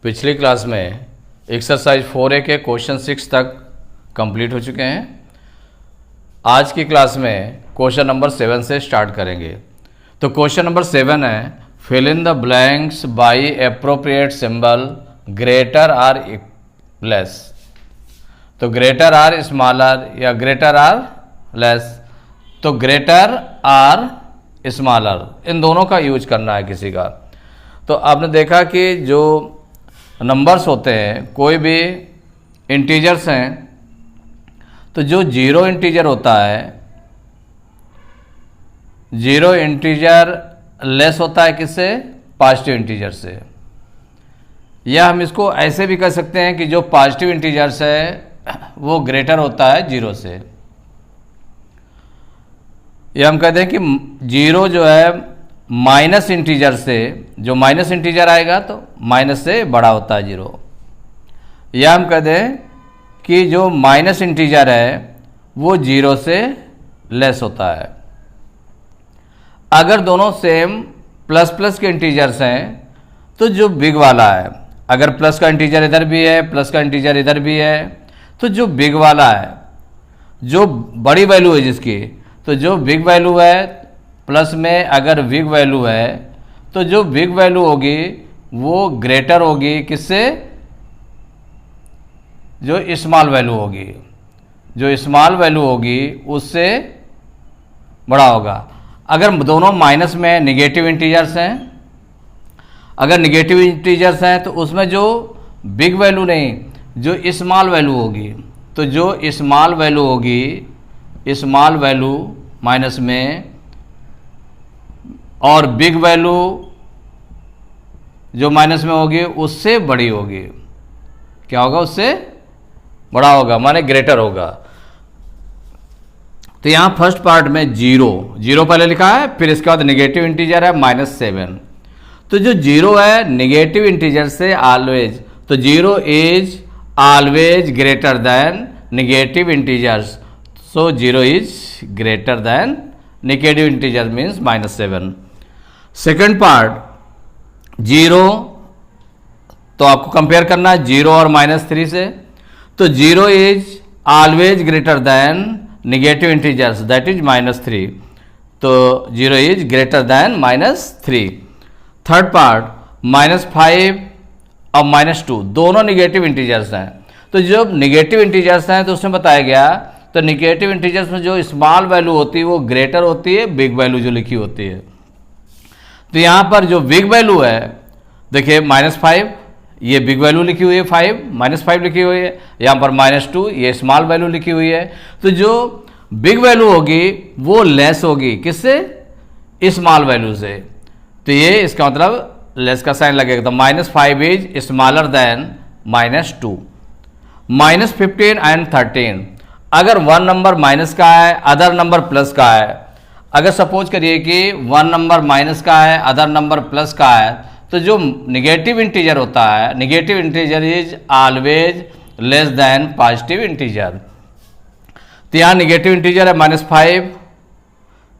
पिछली क्लास में exercise 4A के क्वेश्चन 6 तक कंप्लीट हो चुके हैं। आज की क्लास में क्वेश्चन नंबर 7 से स्टार्ट करेंगे। तो क्वेश्चन नंबर 7 है fill in the blanks by appropriate symbol greater or less. तो ग्रेटर आर स्मॉलर या ग्रेटर आर लेस, तो ग्रेटर आर स्मॉलर इन दोनों का यूज करना है किसी का। तो आपने देखा कि जो नंबर्स होते हैं, कोई भी इंटीजर्स हैं, तो जो जीरो इंटीजर होता है, जीरो इंटीजर लेस होता है किससे? पॉजिटिव इंटीजर से। या हम इसको ऐसे भी कह सकते हैं कि जो पॉजिटिव इंटीजर्स है वो ग्रेटर होता है जीरो से। या हम कहते हैं कि जीरो जो है माइनस इंटीजर से, जो माइनस इंटीजर आएगा तो माइनस से बड़ा होता है जीरो। या हम कहते हैं कि जो माइनस इंटीजर है वो जीरो से लेस होता है। अगर दोनों सेम प्लस प्लस के इंटीजर्स हैं तो जो बिग वाला है, अगर प्लस का इंटीजर इधर भी है, प्लस का इंटीजर इधर भी है, तो जो बिग वाला है, जो बड़ी वैल्यू है जिसकी, तो जो बिग वैल्यू है प्लस में अगर बिग वैल्यू है तो जो बिग वैल्यू होगी वो ग्रेटर होगी किससे? जो स्मॉल वैल्यू होगी, जो स्मॉल वैल्यू होगी उससे बड़ा होगा। अगर दोनों माइनस में नेगेटिव इंटीजर्स हैं, अगर नेगेटिव इंटीजर्स हैं तो उसमें जो बिग वैल्यू नहीं, जो स्मॉल वैल्यू होगी, तो जो स्मॉल वैल्यू होगी, स्मॉल वैल्यू माइनस में, और बिग वैल्यू जो माइनस में होगी उससे बड़ी होगी। क्या होगा? उससे बड़ा होगा, माने ग्रेटर होगा। तो यहां फर्स्ट पार्ट में जीरो, जीरो पहले लिखा है, फिर इसके बाद नेगेटिव इंटीजर है -7। तो जो जीरो है नेगेटिव इंटीजर से ऑलवेज, तो zero is always greater than negative integers, so zero is greater than negative integer means -7। Second part zero, तो आपको कंपेयर करना है जीरो और -3 से। तो zero is always greater than negative integers that is -3, तो zero is greater than -3। Third part -5 और -2 दोनों नेगेटिव इंटीजर्स हैं। तो जब नेगेटिव इंटीजर्स हैं तो उसमें बताया गया, तो नेगेटिव इंटीजर्स में जो स्मॉल वैल्यू होती है वो ग्रेटर होती है बिग वैल्यू जो लिखी होती है। तो यहाँ पर जो बिग वैल्यू है, देखिए -5 ये बिग वैल्यू लिखी हुई है, 5 लिखी हुई है, यहाँ पर -2 ये स्मॉल वैल्यू लिखी हुई है। तो जो बिग वैल्यू होगी वो लेस होगी किससे? स्मॉल वैल्यू से। तो ये इसका मतलब लेस का साइन लगेगा। तो -5 इज स्मॉलर देन -2। -15 एंड 13, अगर वन नंबर माइनस का है, अदर नंबर प्लस का है, अगर सपोज करिए कि वन नंबर माइनस का है, अदर नंबर प्लस का है, तो जो निगेटिव इंटीजर होता है, negative integer is always less than positive integer. तो यहाँ निगेटिव इंटीजर है -5,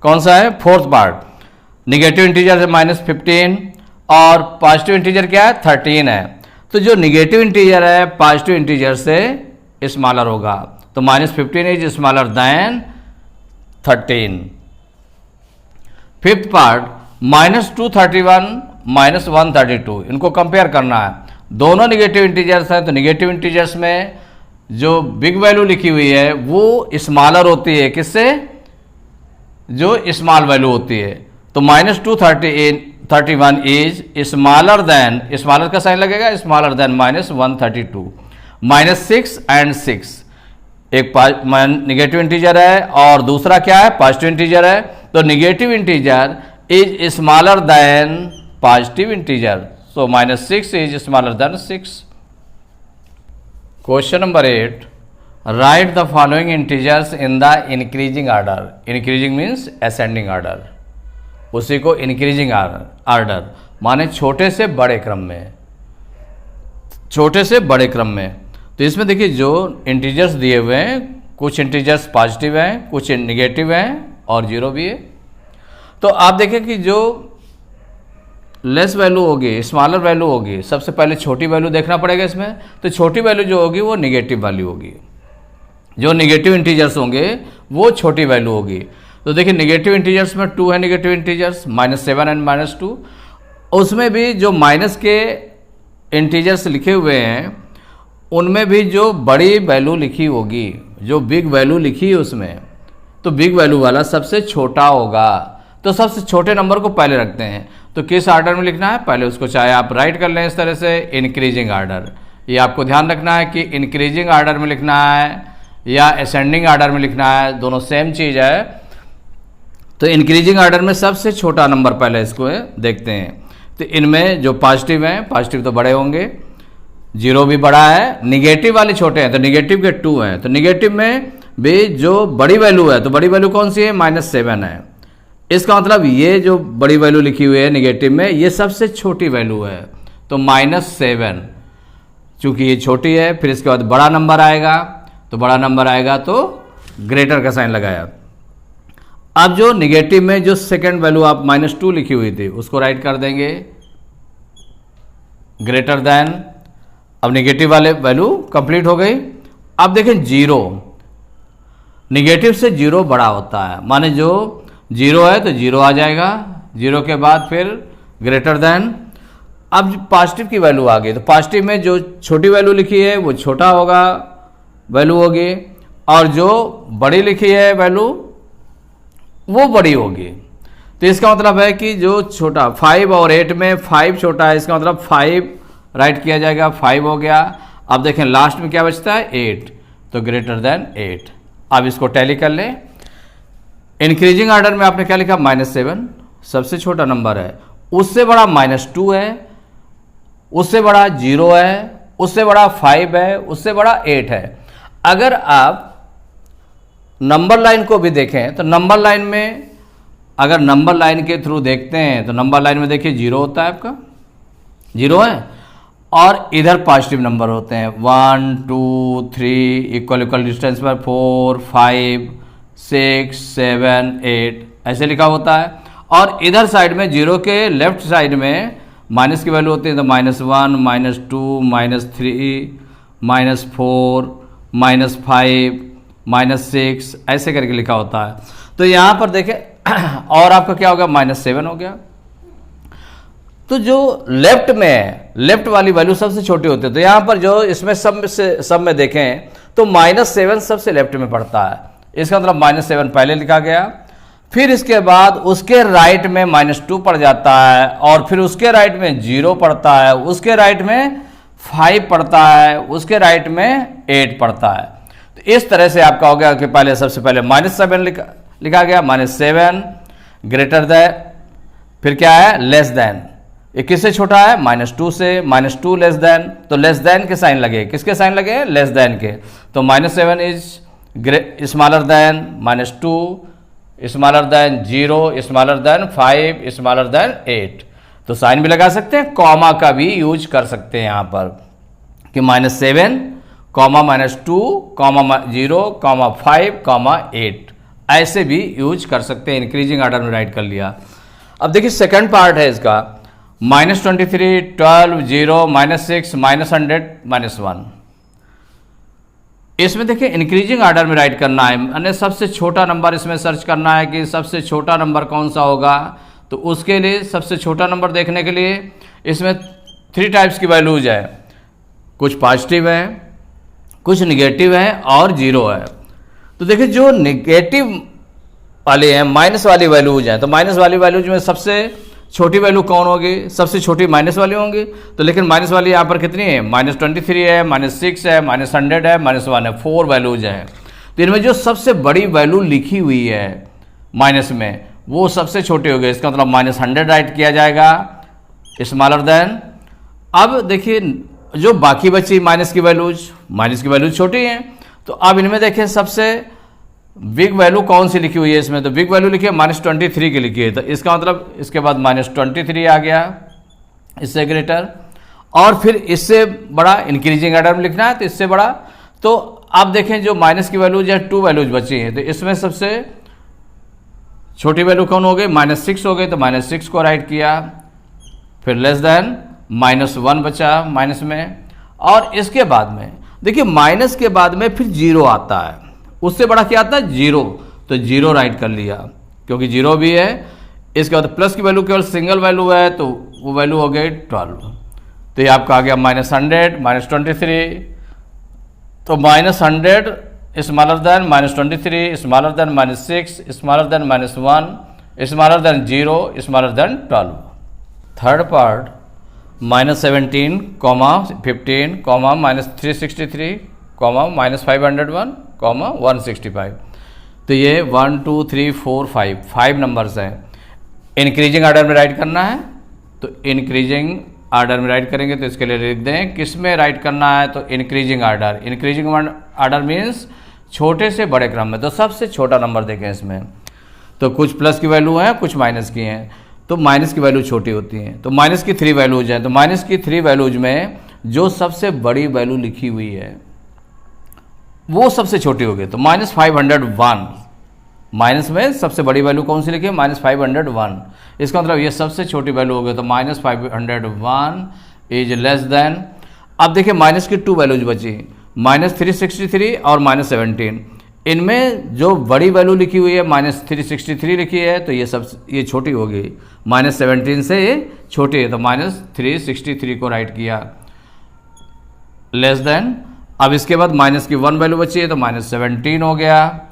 कौन सा है? Fourth part. निगेटिव इंटीजर है -15 और पॉजिटिव इंटीजर क्या है? 13 है। तो जो निगेटिव इंटीजर है पॉजिटिव इंटीजर से स्मॉलर होगा, तो -15 is smaller than 13। Fifth part -231 -132, इनको कंपेयर करना है। दोनों निगेटिव इंटीजर्स हैं, तो निगेटिव इंटीजर्स में जो बिग वैल्यू लिखी हुई है वो स्मॉलर होती है किससे? जो स्मॉल वैल्यू होती है। तो -231 इज स्मॉलर देन, स्मॉलर का साइन लगेगा, स्मॉलर देन -132। -6 एंड 6, एक निगेटिव इंटीजर है और दूसरा क्या है? पॉजिटिव इंटीजर है। तो negative integer is smaller than positive integer, so -6 is smaller than 6। Question number 8, right the following integers in the increasing order. Increasing means ascending order, उसी को इंक्रीजिंग ऑर्डर माने छोटे से बड़े क्रम में, छोटे से बड़े क्रम में। तो इसमें देखिए जो इंटीजर्स दिए हुए हैं, कुछ इंटीजर्स पॉजिटिव हैं, कुछ नेगेटिव हैं और जीरो भी है। तो आप देखें कि जो लेस वैल्यू होगी, स्मॉलर वैल्यू होगी, सबसे पहले छोटी वैल्यू देखना पड़ेगा इसमें। तो छोटी वैल्यू जो होगी वो निगेटिव वैल्यू होगी, जो निगेटिव इंटीजर्स होंगे वो छोटी वैल्यू होगी। तो देखिए निगेटिव इंटीजर्स में 2 है, निगेटिव इंटीजर्स -7 एंड -2, उसमें भी जो माइनस के इंटीजर्स लिखे हुए हैं उनमें भी जो बड़ी वैल्यू लिखी होगी, जो बिग वैल्यू लिखी है उसमें, तो बिग वैल्यू वाला सबसे छोटा होगा। तो सबसे छोटे नंबर को पहले रखते हैं। तो किस ऑर्डर में लिखना है, पहले उसको चाहे आप राइट कर लें इस तरह से, इंक्रीजिंग ऑर्डर। ये आपको ध्यान रखना है कि इंक्रीजिंग ऑर्डर में लिखना है या असेंडिंग ऑर्डर में लिखना है, दोनों सेम चीज़ है। तो इंक्रीजिंग ऑर्डर में सबसे छोटा नंबर पहले इसको देखते हैं। तो इनमें जो पॉजिटिव हैं, पॉजिटिव तो बड़े होंगे, 0 भी बड़ा है, निगेटिव वाले छोटे हैं, तो निगेटिव के 2 हैं। तो निगेटिव में भी जो बड़ी वैल्यू है, तो बड़ी वैल्यू कौन सी है, -7 है। इसका मतलब ये जो बड़ी वैल्यू लिखी हुई है निगेटिव में, ये सबसे छोटी वैल्यू है, तो -7। चूंकि ये छोटी है, फिर इसके बाद बड़ा नंबर आएगा, तो बड़ा नंबर आएगा तो ग्रेटर का साइन लगाया। अब जो निगेटिव में जो सेकंड वैल्यू आप -2 लिखी हुई थी उसको राइट कर देंगे ग्रेटर देन। अब निगेटिव वाले वैल्यू कंप्लीट हो गई। अब देखें 0, निगेटिव से 0 बड़ा होता है, माने जो 0 है तो 0 आ जाएगा, 0 के बाद फिर ग्रेटर देन। अब पॉजिटिव की वैल्यू आ गई, तो पॉजिटिव में जो छोटी वैल्यू लिखी है वो छोटा होगा वैल्यू होगी, और जो बड़ी लिखी है वैल्यू वो बड़ी होगी। तो इसका मतलब है कि जो छोटा 5 और 8 में 5 छोटा है, इसका मतलब 5 राइट किया जाएगा, 5 हो गया। अब देखें लास्ट में क्या बचता है, 8, तो ग्रेटर देन 8। अब इसको टैली कर लें। इंक्रीजिंग ऑर्डर में आपने क्या लिखा, -7 सबसे छोटा नंबर है, उससे बड़ा -2 है, उससे बड़ा 0 है, उससे बड़ा 5 है, उससे बड़ा 8 है। अगर आप नंबर लाइन को भी देखें तो नंबर लाइन में, अगर नंबर लाइन के थ्रू देखते हैं तो नंबर लाइन में देखिए 0 होता है, आपका 0 है, और इधर पॉजिटिव नंबर होते हैं 1 2 3 इक्वल डिस्टेंस पर 4 5 6 7 8 ऐसे लिखा होता है। और इधर साइड में 0 के लेफ्ट साइड में माइनस की वैल्यू होती है, तो -1 -2 -3 -4 -5 -6 ऐसे करके लिखा होता है। तो यहाँ पर देखें और आपका क्या हो गया, -7 हो गया। तो जो लेफ्ट में, लेफ्ट वाली वैल्यू सबसे छोटी होती है, तो यहाँ पर जो इसमें सब में देखें तो -7 सबसे लेफ्ट में पड़ता है। इसका मतलब -7 पहले लिखा गया, फिर इसके बाद उसके राइट में -2 पड़ जाता है, और फिर उसके राइट में 0 पड़ता है, उसके राइट में 5 पड़ता है, उसके राइट में 8 पड़ता है। तो इस तरह से आपका हो गया कि पहले सबसे पहले -7 लिखा गया, -7 ग्रेटर देन, फिर क्या है, लेस देन। ये किससे छोटा है, -2 से, -2 लेस देन, तो लेस देन के साइन लगे, किसके साइन लगे, लेस देन के। तो -7 is smaller than -2, smaller than 0, smaller than 5, smaller than 8। तो साइन भी लगा सकते हैं, कॉमा का भी यूज कर सकते हैं यहाँ पर कि -7, -2, -0, -5, -8 ऐसे भी यूज कर सकते हैं। इंक्रीजिंग ऑर्डर में राइट कर लिया। अब देखिए सेकंड पार्ट है इसका, -23, 12, 0, -6, -100, -1। इसमें देखिए इंक्रीजिंग ऑर्डर में राइट करना है, यानी सबसे छोटा नंबर इसमें सर्च करना है कि सबसे छोटा नंबर कौन सा होगा। तो उसके लिए सबसे छोटा नंबर देखने के लिए इसमें 3 टाइप्स की वैल्यूज है, कुछ पॉजिटिव है, कुछ निगेटिव है और 0 है। तो देखिए जो निगेटिव वाले हैं, माइनस वाली वैल्यूज हैं, तो माइनस वाली वैल्यूज में सबसे छोटी वैल्यू कौन होगी, सबसे छोटी माइनस वाली होंगी। तो लेकिन माइनस वाली यहाँ पर कितनी है, -23 है, -6 है, -100 है, -1 है, 4 वैल्यूज हैं। तो इनमें जो सबसे बड़ी वैल्यू लिखी हुई है माइनस में वो सबसे छोटी हो गई, इसका मतलब -100 राइट किया जाएगा, स्मॉलर देन। अब देखिए जो बाकी बची माइनस की वैल्यूज छोटी हैं, तो अब इनमें देखिए सबसे बिग वैल्यू कौन सी लिखी हुई है इसमें, तो बिग वैल्यू लिखी है -23 की लिखी है, तो इसका मतलब इसके बाद -23 आ गया, इससे ग्रेटर। और फिर इससे बड़ा इंक्रीजिंग ऑर्डर में लिखना है, तो इससे बड़ा। तो आप देखें जो माइनस की वैल्यूज है 2 वैल्यूज बची हैं, तो इसमें सबसे छोटी वैल्यू कौन हो गई, -6 हो गई, तो -6 को राइट किया। फिर लेस देन -1 बचा माइनस में, और इसके बाद में देखिए माइनस के बाद में फिर 0 आता है, उससे बड़ा क्या आता है 0, तो 0 राइट कर लिया क्योंकि 0 भी है। इसके बाद प्लस की वैल्यू केवल सिंगल वैल्यू है तो वो वैल्यू हो गई 12, तो ये आपका आ गया -100 -23, तो -100 smaller than -23 smaller than -6 smaller than -1 smaller than 0 smaller than 12। Third part -17, -15, -363, -501, -165। तो ये 1 2 3 4 5 नंबर्स हैं। इंक्रीजिंग आर्डर में राइट करना है तो इंक्रीजिंग आर्डर में राइट करेंगे, तो इसके लिए लिख दें किस में राइट करना है, तो increasing order. Increasing order means छोटे से बड़े क्रम में, तो सबसे छोटा नंबर देखें इसमें, तो कुछ प्लस की वैल्यू है कुछ माइनस की हैं, तो माइनस की वैल्यू छोटी होती हैं, तो माइनस की 3 वैल्यूज हैं, तो माइनस की 3 वैल्यूज में जो सबसे बड़ी वैल्यू लिखी हुई है वो सबसे छोटी होगी, तो -501 माइनस में सबसे बड़ी वैल्यू कौन सी लिखी है -501, इसका मतलब ये सबसे छोटी वैल्यू होगी, तो -501 इज लेस देन। अब देखिए माइनस की 2 वैल्यूज बची, -363 और -17, इनमें जो बड़ी वैल्यू लिखी हुई है -363 लिखी है, तो ये छोटी होगी, -17 से ये छोटी है, तो -363 को राइट किया लेस देन। अब इसके बाद माइनस की 1 वैल्यू बची है तो -17 हो गया।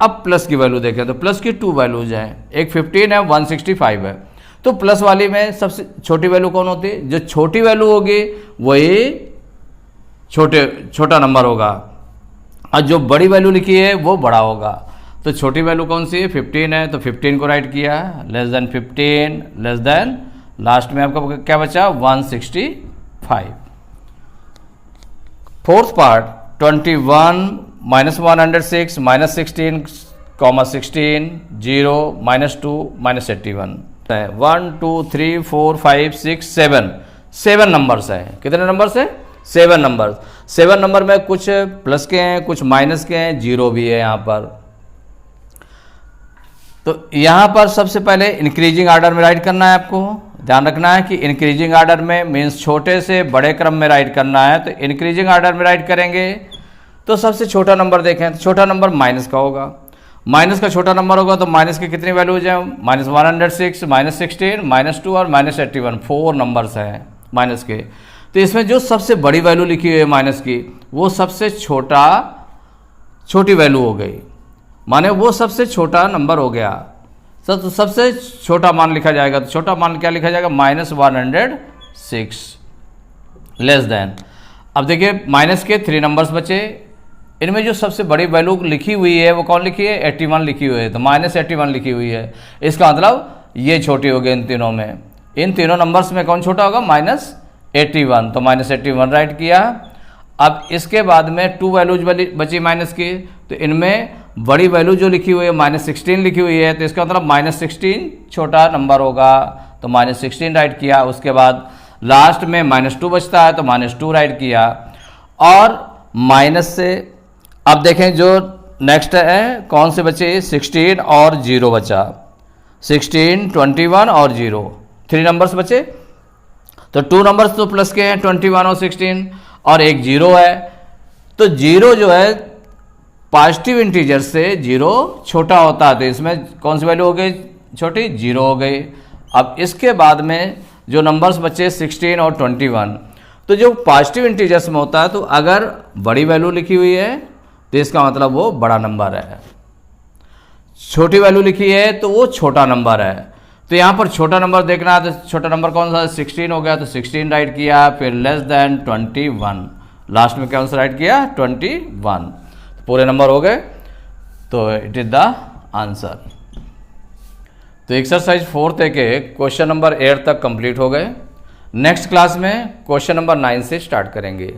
अब प्लस की वैल्यू देखें तो प्लस की 2 वैल्यूज हैं, एक 15 है 165 है, तो प्लस वाली में सबसे छोटी वैल्यू कौन होती है, जो छोटी वैल्यू होगी वही छोटा नंबर होगा, और जो बड़ी वैल्यू लिखी है वो बड़ा होगा, तो छोटी वैल्यू कौन सी है 15 है, तो 15 को राइट किया less than 15 less than, last में आपका क्या बचा 165। फोर्थ पार्ट 21 -106 -16, -16 0 -2 -81 है। 1 2 3 4 5 6 7 नंबर्स हैं। कितने नंबर्स हैं 7 नंबर्स। 7 नंबर में कुछ प्लस के हैं कुछ माइनस के हैं, 0 भी है यहाँ पर। तो यहाँ पर सबसे पहले इंक्रीजिंग आर्डर में राइट करना है, आपको ध्यान रखना है कि इंक्रीजिंग आर्डर में मीन्स छोटे से बड़े क्रम में राइट करना है। तो इंक्रीजिंग आर्डर में राइट करेंगे तो सबसे छोटा नंबर देखें तो छोटा नंबर माइनस का होगा, माइनस का छोटा नंबर होगा, तो माइनस की कितनी वैल्यूज हैं -106 -16 -2 और -81, 4 नंबर्स हैं माइनस के। तो इसमें जो सबसे बड़ी वैल्यू लिखी हुई है माइनस की वो सबसे छोटी वैल्यू हो गई, माने वो सबसे छोटा नंबर हो गया। तो सबसे छोटा मान लिखा जाएगा, तो छोटा मान क्या लिखा जाएगा -106 लेस देन। अब देखिए माइनस के 3 नंबर्स बचे, इनमें जो सबसे बड़ी वैल्यू लिखी हुई है वो कौन लिखी है 81 लिखी हुई है, तो -81 लिखी हुई है, इसका मतलब ये छोटी हो गई इन तीनों में। इन तीनों नंबर्स में कौन छोटा होगा -81, तो -81 राइट किया। अब इसके बाद में 2 वैल्यूज बची माइनस की, तो इनमें बड़ी वैल्यू जो लिखी हुई है -16 लिखी हुई है, तो इसका मतलब -16 छोटा नंबर होगा, तो -16 राइट किया। उसके बाद लास्ट में -2 बचता है तो -2 राइट किया। और माइनस से अब देखें जो नेक्स्ट है कौन से बचे 16 और 0 बचा, 16 21 और 0, 3 नंबर्स बचे। तो 2 नंबर्स तो प्लस के हैं 21 और 16 और एक 0 है, तो 0 जो है पॉजिटिव इंटीजर से 0 छोटा होता है, तो इसमें कौन सी वैल्यू हो गई छोटी 0 हो गई। अब इसके बाद में जो नंबर्स बचे 16 और 21, तो जो पॉजिटिव इंटीजर्स में होता है तो अगर बड़ी वैल्यू लिखी हुई है तो इसका मतलब वो बड़ा नंबर है, छोटी वैल्यू लिखी है तो वो छोटा नंबर है। तो यहाँ पर छोटा नंबर देखना है तो छोटा नंबर कौन सा 16 हो गया, तो 16 राइट किया, फिर लेस देन 21, लास्ट में कौन सा राइट किया 21, पूरे नंबर हो गए, तो इट इज द आंसर। तो एक्सरसाइज 4 के क्वेश्चन नंबर 8 तक कंप्लीट हो गए। नेक्स्ट क्लास में क्वेश्चन नंबर 9 से स्टार्ट करेंगे।